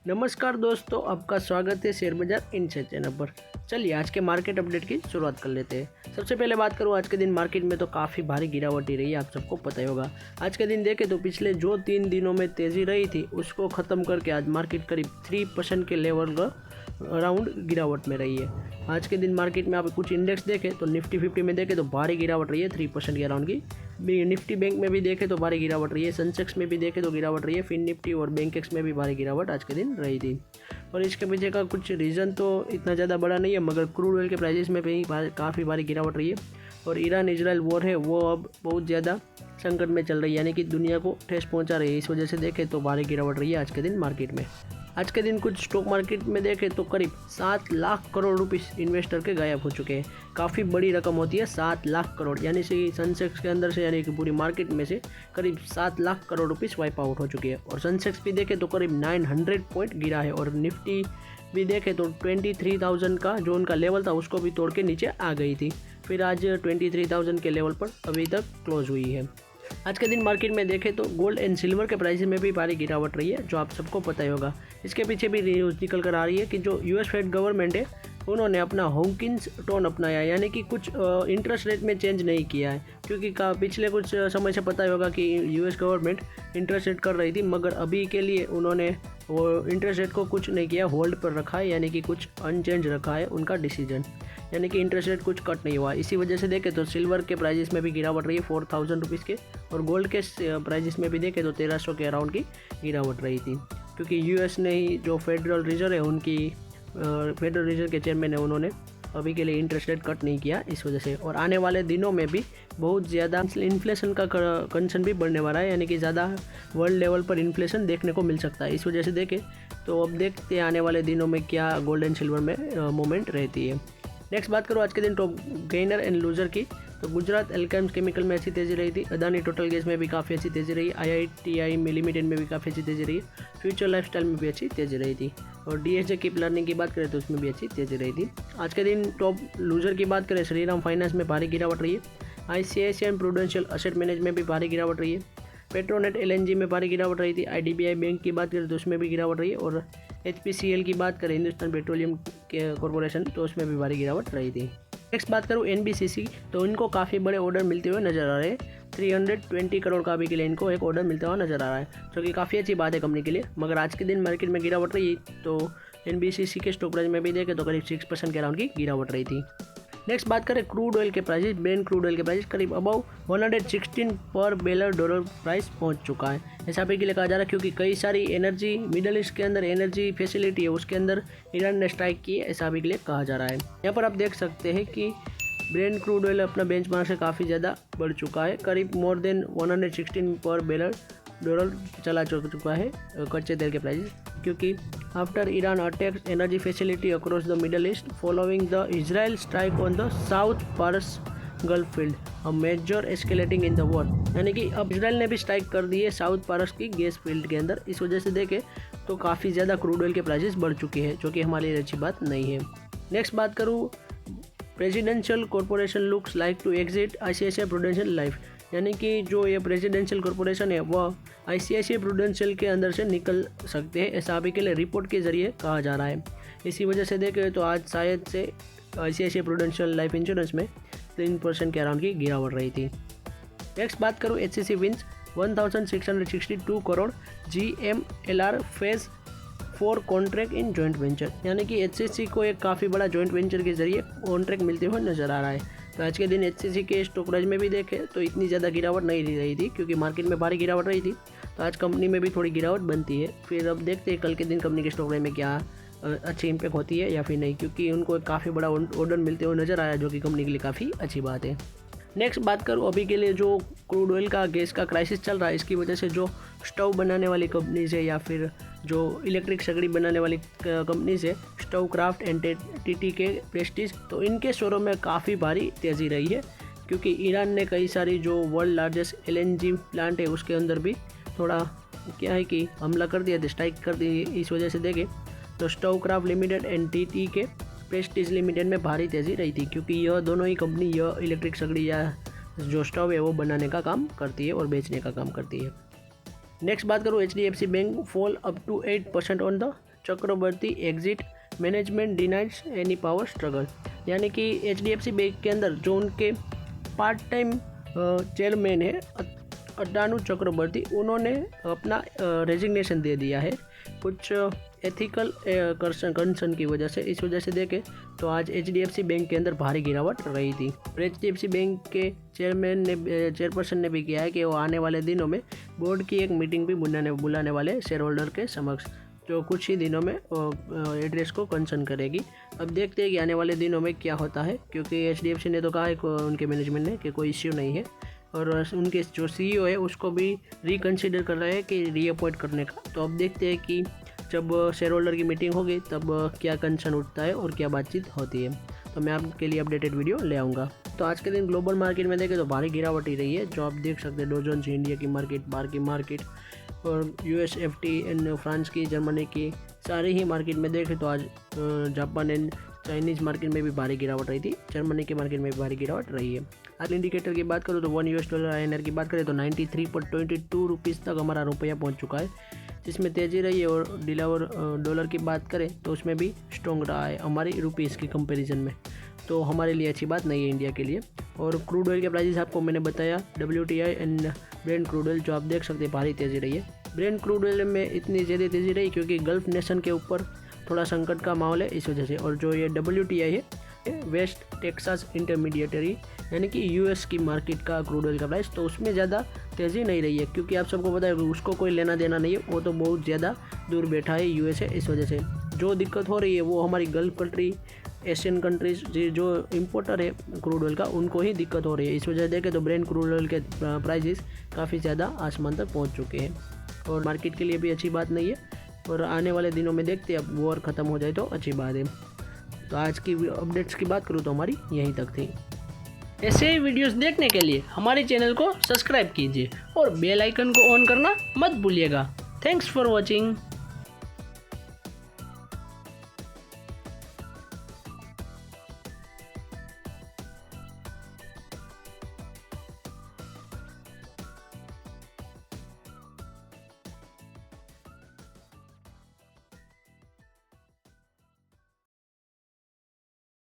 नमस्कार दोस्तों, आपका स्वागत है शेयर बाजार इनसाइड चैनल पर। चलिए आज के मार्केट अपडेट की शुरुआत कर लेते हैं। सबसे पहले बात करूँ आज के दिन मार्केट में तो काफ़ी भारी गिरावट ही रही है, आप सबको पता ही होगा। आज के दिन देखें तो पिछले जो 3 दिनों में तेज़ी रही थी उसको ख़त्म करके आज मार्केट करीब 3% के लेवल का अराउंड गिरावट में रही है। आज के दिन मार्केट में आप कुछ इंडेक्स देखें तो निफ्टी 50 में देखें तो भारी गिरावट रही है 3% के अराउंड की। निफ्टी बैंक में भी देखें तो भारी गिरावट रही है, सेंसेक्स में भी देखें तो गिरावट रही है, फिन निफ्टी और बैंकेक्स में भी भारी गिरावट आज के दिन रही थी। और इसके पीछे का कुछ रीज़न तो इतना ज़्यादा बड़ा नहीं है, मगर क्रूड ऑयल के प्राइसेस में भी काफ़ी भारी गिरावट रही है। और ईरान इजराइल वॉर है वो अब बहुत ज़्यादा संकट में चल रही है, यानी कि दुनिया को ठेस पहुंचा रही है। इस वजह से देखें तो भारी गिरावट रही है आज के दिन मार्केट में। आज के दिन कुछ स्टॉक मार्केट में देखें तो करीब 7 लाख करोड़ रुपीस इन्वेस्टर के गायब हो चुके हैं। काफ़ी बड़ी रकम होती है 7 लाख करोड़, यानी से सेंसेक्स के अंदर से यानी कि पूरी मार्केट में से करीब 7 lakh crore rupees wipe out हो चुकी है। और सेंसेक्स भी देखें तो करीब 900 पॉइंट गिरा है। और निफ्टी भी देखें तो 23,000 का जो उनका लेवल था उसको भी तोड़ के नीचे आ गई थी, फिर आज 23,000 के लेवल पर अभी तक क्लोज हुई है। आज के दिन मार्केट में देखें तो गोल्ड एंड सिल्वर के प्राइस में भी भारी गिरावट रही है, जो आप सबको पता ही होगा। इसके पीछे भी न्यूज़ निकल कर आ रही है कि जो यूएस फेड गवर्नमेंट है उन्होंने अपना हॉकिंस टोन अपनाया, यानी कि कुछ इंटरेस्ट रेट में चेंज नहीं किया है। क्योंकि पिछले कुछ समय से पता ही होगा कि यूएस गवर्नमेंट इंटरेस्ट रेट कर रही थी, मगर अभी के लिए उन्होंने वो इंटरेस्ट रेट को कुछ नहीं किया, होल्ड पर रखा है, यानी कि कुछ अनचेंज रखा है उनका डिसीजन, यानी कि इंटरेस्ट रेट कुछ कट नहीं हुआ। इसी वजह से देखें तो सिल्वर के प्राइजेस में भी गिरावट रही है 4,000 रुपीज़ के, और गोल्ड के प्राइजेस में भी देखें तो 1300 के अराउंड की गिरावट रही थी। क्योंकि यूएस ने ही जो फेडरल रिजर्व है उनकी फेडरल रिजर्व के चेयरमैन है, उन्होंने अभी के लिए इंटरेस्ट रेट कट नहीं किया इस वजह से। और आने वाले दिनों में भी बहुत ज़्यादा इन्फ्लेशन का कंसर्न भी बढ़ने वाला है, यानी कि ज़्यादा वर्ल्ड लेवल पर इन्फ्लेशन देखने को मिल सकता है। इस वजह से देखें तो अब देखते हैं आने वाले दिनों में क्या गोल्ड एंड सिल्वर में मूवमेंट रहती है। नेक्स्ट बात करूँ आज के दिन टॉप गेनर एंड लूजर की, तो गुजरात एल्केम्स केमिकल में अच्छी तेज़ी रही थी, अदानी टोटल गैस में भी काफ़ी अच्छी तेज़ी रही, IITI में लिमिटेड में भी काफ़ी अच्छी तेज़ी रही, फ्यूचर लाइफस्टाइल में भी अच्छी तेज़ी रही थी। और DSJ की प्लानिंग की बात करें तो उसमें भी अच्छी तेज़ी रही थी। आज के दिन टॉप लूजर की बात करें श्रीराम फाइनेंस में भारी गिरावट रही है, ICICI प्रूडेंशियल एसेट मैनेजमेंट में भी भारी गिरावट रही है, पेट्रोनेट LNG में भारी गिरावट रही थी, IDBI बैंक की बात करें तो उसमें भी गिरावट रही है, और HPCL की बात करें हिंदुस्तान पेट्रोलियम कॉरपोरेशन तो उसमें भी भारी गिरावट रही थी। नेक्स्ट बात करूँ NBCC, तो इनको काफ़ी बड़े ऑर्डर मिलते हुए नजर आ रहे हैं। 320 करोड़ का अभी के लिए इनको एक ऑर्डर मिलता हुआ नजर आ रहा है, जो कि काफ़ी अच्छी बात है कंपनी के लिए। मगर आज के दिन मार्केट में गिरावट रही तो NBCC के स्टॉक प्राइस में भी देखें तो करीब 6% के अराउंड की गिरावट रही थी। नेक्स्ट बात करें क्रूड ऑयल के प्राइस, ब्रेंट क्रूड ऑयल के प्राइस करीब अबाउ 116 पर बेलर डॉलर प्राइस पहुंच चुका है। ऐसा भी के लिए कहा जा रहा है क्योंकि कई सारी एनर्जी मिडल ईस्ट के अंदर एनर्जी फैसिलिटी है उसके अंदर ईरान ने स्ट्राइक की है, ऐसा भी के लिए कहा जा रहा है। यहाँ पर आप देख सकते हैं कि ब्रेंट क्रूड ऑयल अपना बेंचमार्क से काफ़ी ज़्यादा बढ़ चुका है, करीब मोर देन 116 पर बेलर डॉलर चला चुका है कच्चे तेल के प्राइस, क्योंकि after Iran attacks energy facility across the Middle East following the Israel strike on the South Pars Gulf field a major escalating in the war, यानी कि अब इजराइल ने भी स्ट्राइक कर दी है साउथ पारस की गैस फील्ड के अंदर। इस वजह से देखें तो काफ़ी ज़्यादा क्रूड ऑयल के प्राइसेस बढ़ चुके हैं, जो कि हमारे लिए अच्छी बात नहीं है। नेक्स्ट बात करूँ presidential corporation looks like to exit ICICI Prudential Life, यानी कि जो ये प्रेसिडेंशियल कॉरपोरेशन है वह ICICI प्रूडेंशियल के अंदर से निकल सकते हैं, ऐसा अभी के लिए रिपोर्ट के जरिए कहा जा रहा है। इसी वजह से देखें तो आज शायद से ICICI प्रूडेंशियल लाइफ इंश्योरेंस में 3% के अराउंड की गिरावट रही थी। नेक्स्ट बात करूँ HCC wins 1662 crore GMLR phase 4 contract in joint venture, यानी कि HCC को एक काफ़ी बड़ा जॉइंट वेंचर के जरिए कॉन्ट्रैक्ट मिलते हुए नजर आ रहा है। तो आज के दिन HCC के स्टॉक प्राइस में भी देखें तो इतनी ज़्यादा गिरावट नहीं रही थी, क्योंकि मार्केट में भारी गिरावट रही थी, तो आज कंपनी में भी थोड़ी गिरावट बनती है। फिर अब देखते हैं कल के दिन कंपनी के स्टॉक प्राइस में क्या अच्छी इंपैक्ट होती है या फिर नहीं, क्योंकि उनको एक काफ़ी बड़ा ऑर्डर मिलते हुए नजर आया, जो कि कंपनी के लिए काफ़ी अच्छी बात है। नेक्स्ट बात करूँ अभी के लिए जो क्रूड ऑयल का गैस का क्राइसिस चल रहा है, इसकी वजह से जो स्टोव बनाने वाली कंपनीज है या फिर जो इलेक्ट्रिक सगड़ी बनाने वाली कंपनीज है, स्टोव क्राफ्ट एंड TT के प्रेस्टीज, तो इनके शेयरों में काफ़ी भारी तेज़ी रही है, क्योंकि ईरान ने कई सारी जो वर्ल्ड लार्जेस्ट LNG प्लांट है उसके अंदर भी थोड़ा क्या है कि हमला कर दिया, स्ट्राइक कर दी। इस वजह से देखें तो stove craft limited and TT के प्रेस्टीज लिमिटेड में भारी तेज़ी रही थी, क्योंकि यह दोनों ही कंपनी यह इलेक्ट्रिक सगड़ी या जो स्टोव है वो बनाने का काम करती है और बेचने का काम करती है। नेक्स्ट बात करूँ HDFC bank fall up to 8% on the Chakraborty exit, management denies any power struggle. यानी कि HDFC बैंक के अंदर जो उनके पार्ट टाइम चेयरमैन है अड्डानू चक्रवर्ती, उन्होंने अपना रेजिग्नेशन दे दिया है कुछ एथिकल कंसर्न की वजह से। इस वजह से देखें तो आज HDFC बैंक के अंदर भारी गिरावट रही थी। HDFC बैंक के चेयरपर्सन ने भी किया है कि वो आने वाले दिनों में बोर्ड की एक मीटिंग भी बुलाने वाले शेयर होल्डर के समक्ष, जो कुछ ही दिनों में एड्रेस को कंसर्न करेगी। अब देखते हैं कि आने वाले दिनों में क्या होता है, क्योंकि HDFC ने तो कहा है उनके मैनेजमेंट ने कि कोई इश्यू नहीं है, और उनके जो CEO है उसको भी रिकन्सिडर कर रहे हैं कि रीअपॉइंट करने का। तो अब देखते हैं कि जब शेयर होल्डर की मीटिंग होगी तब क्या कंसर्न उठता है और क्या बातचीत होती है। तो मैं आपके लिए अपडेटेड वीडियो ले आऊँगा। तो आज के दिन ग्लोबल मार्केट में देखें तो भारी गिरावट ही रही है, जो आप देख सकते हैं। डॉ जोन्स इंडिया की मार्केट, बाहर की मार्केट और US FT एंड फ्रांस की, जर्मनी की, सारी ही मार्केट में देखें तो आज जापान एंड चाइनीज़ मार्केट में भी भारी गिरावट रही थी, जर्मनी की मार्केट में भी भारी गिरावट रही है। आज इंडिकेटर की बात करूँ तो $1 INR की बात करें तो 93.22 रुपीज़ तक हमारा रुपया पहुंच चुका है, जिसमें तेज़ी रही है। और डॉलर की बात करें तो उसमें भी स्ट्रॉन्ग रहा है हमारी रुपीज़ की कंपैरिजन में, तो हमारे लिए अच्छी बात नहीं है इंडिया के लिए। और क्रूड ऑयल के प्राइसेस आपको मैंने बताया, WTI and Brent crude oil, जो आप देख सकते हैं भारी तेज़ी रही है। ब्रेंट क्रूड ऑयल में इतनी ज़्यादा तेज़ी रही क्योंकि गल्फ नेशन के ऊपर थोड़ा संकट का माहौल है, इस वजह से। और जो ये WTI है, वेस्ट टेक्सास इंटरमीडिएटरी यानी कि US की मार्केट का क्रूड ऑयल का प्राइस, तो उसमें ज़्यादा तेज़ी नहीं रही है, क्योंकि आप सबको पता है उसको कोई लेना देना नहीं है, वो तो बहुत ज़्यादा दूर बैठा है US है। इस वजह से जो दिक्कत हो रही है वो हमारी गल्फ कंट्री, एशियन कंट्रीज जो इंपोर्टर है क्रूड ऑयल का, उनको ही दिक्कत हो रही है। इस वजह से देखें तो ब्रेंट क्रूड ऑयल के प्राइसेस काफ़ी ज़्यादा आसमान तक पहुँच चुके हैं, और मार्केट के लिए भी अच्छी बात नहीं है। और आने वाले दिनों में देखते हैं, अब वॉर ख़त्म हो जाए तो अच्छी बात है। तो आज की अपडेट्स की बात करूँ तो हमारी यहीं तक थी। ऐसे ही वीडियोस देखने के लिए हमारे चैनल को सब्सक्राइब कीजिए और बेल आइकन को ऑन करना मत भूलिएगा। Thanks for watching.